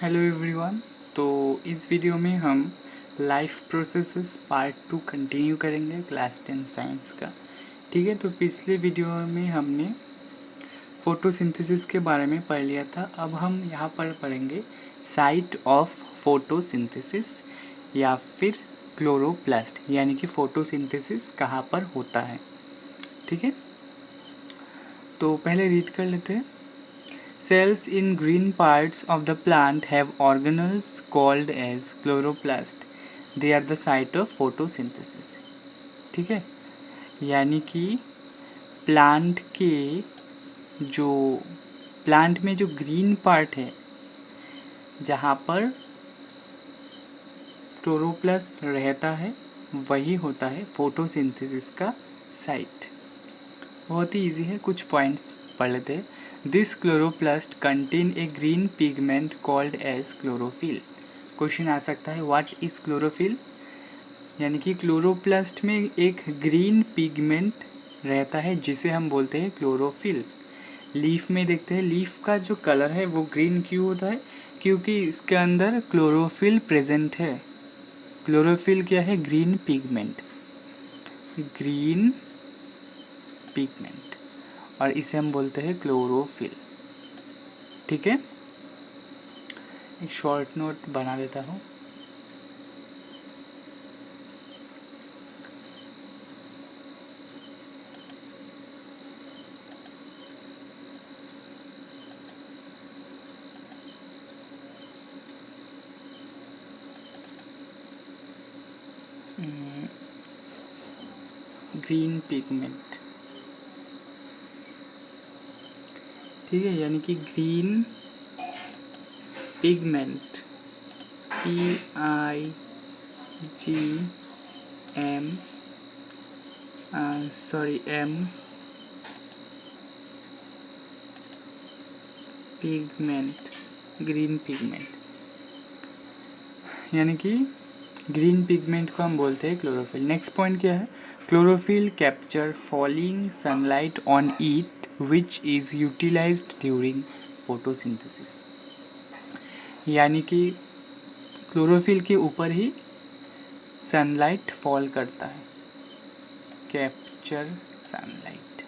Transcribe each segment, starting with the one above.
Hello everyone. तो इस video में हम लाइफ प्रोसेसेस पार्ट 2 कंटिन्यू करेंगे क्लास 10 साइंस का। ठीक है, तो पिछले वीडियो में हमने फोटोसिंथेसिस के बारे में पढ़ लिया था। अब हम यहाँ पर पढ़ेंगे साइट ऑफ फोटोसिंथेसिस या फिर क्लोरोप्लास्ट, यानी कि फोटोसिंथेसिस कहाँ पर होता है। ठीक है, तो पहले रीड कर लेते हैं। Cells in green parts of the plant have organelles called as chloroplast. They are the site of photosynthesis. ठीक है, यानी कि प्लांट में जो ग्रीन पार्ट है, जहाँ पर क्लोरोप्लास्ट रहता है, वही होता है फोटोसिंथेसिस का साइट। बहुत ही इजी है, कुछ पॉइंट्स पढ़ लेते हैं। This chloroplast contain a green pigment called as chlorophyll. Question आ सकता है व्हाट इज क्लोरोफिल, यानी कि क्लोरोप्लास्ट में एक ग्रीन पिगमेंट रहता है जिसे हम बोलते हैं क्लोरोफिल। लीफ में देखते हैं, लीफ का जो कलर है वो ग्रीन क्यों होता है, क्योंकि इसके अंदर क्लोरोफिल प्रेजेंट है। क्लोरोफिल क्या है? ग्रीन पिगमेंट, ग्रीन पिगमेंट, और इसे हम बोलते हैं क्लोरोफिल। ठीक है, एक शॉर्ट नोट बना देता हूँ। ग्रीन पिगमेंट, ठीक है, यानी कि green pigment, PIGM, M pigment, green pigment, यानी कि ग्रीन पिगमेंट को हम बोलते हैं क्लोरोफिल। नेक्स्ट पॉइंट क्या है? Chlorophyll capture falling sunlight on it which is utilized during photosynthesis, यानी कि क्लोरोफिल के ऊपर ही सनलाइट फॉल करता है, कैप्चर सनलाइट।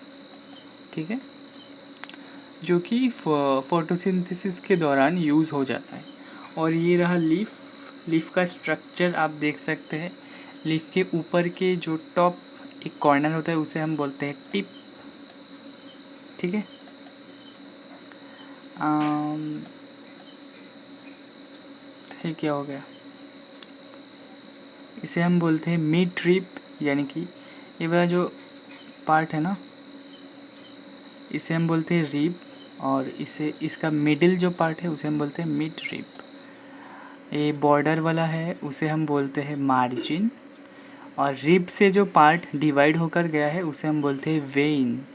ठीक है, जो कि फोटोसिंथेसिस के दौरान यूज़ हो जाता है। और ये रहा लीफ। लीफ का स्ट्रक्चर आप देख सकते हैं। लीफ के ऊपर के जो टॉप एक कॉर्नर होता है उसे हम बोलते हैं टिप। ठीक है, ये क्या हो गया, इसे हम बोलते हैं मिड रिप, यानी कि ये वाला जो पार्ट है ना, इसे हम बोलते हैं रिप, और इसका मिडिल जो पार्ट है उसे हम बोलते हैं मिड रिप। ये बॉर्डर वाला है उसे हम बोलते हैं मार्जिन, और रिब से जो पार्ट डिवाइड होकर गया है उसे हम बोलते हैं वेइन।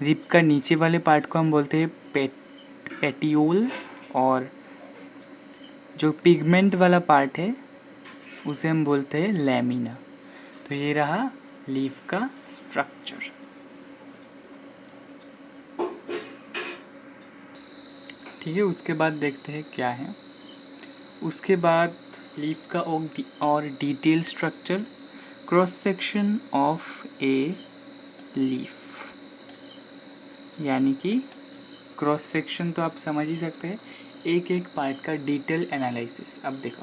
रिब का नीचे वाले पार्ट को हम बोलते हैं पेटियोल, और जो पिगमेंट वाला पार्ट है उसे हम बोलते हैं लैमिना। तो ये रहा लीफ का स्ट्रक्चर। ठीक है, उसके बाद देखते हैं क्या है। उसके बाद लीफ का और detail structure, cross section of a leaf, यानी कि क्रॉस सेक्शन तो आप समझ ही सकते हैं, एक एक पार्ट का डिटेल एनालिसिस। अब देखो,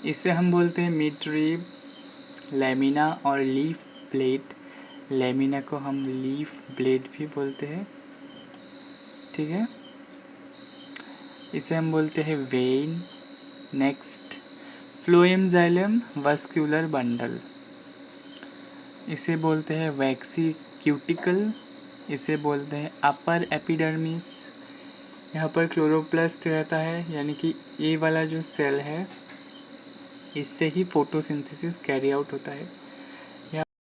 इससे हम बोलते हैं मिड रिब, लैमिना और लीफ ब्लेड। लैमिना को हम लीफ ब्लेड भी बोलते हैं। ठीक है, इसे हम बोलते हैं when. Next, phloem xylem vascular bundle, इसे बोलते हैं वैक्सी क्यूटिकल। इसे बोलते हैं अपर एपिडर्मिस। यहाँ पर क्लोरोप्लास्ट रहता है, यानी कि ये वाला जो सेल है इससे ही फोटोसिंथेसिस कैरी आउट होता है।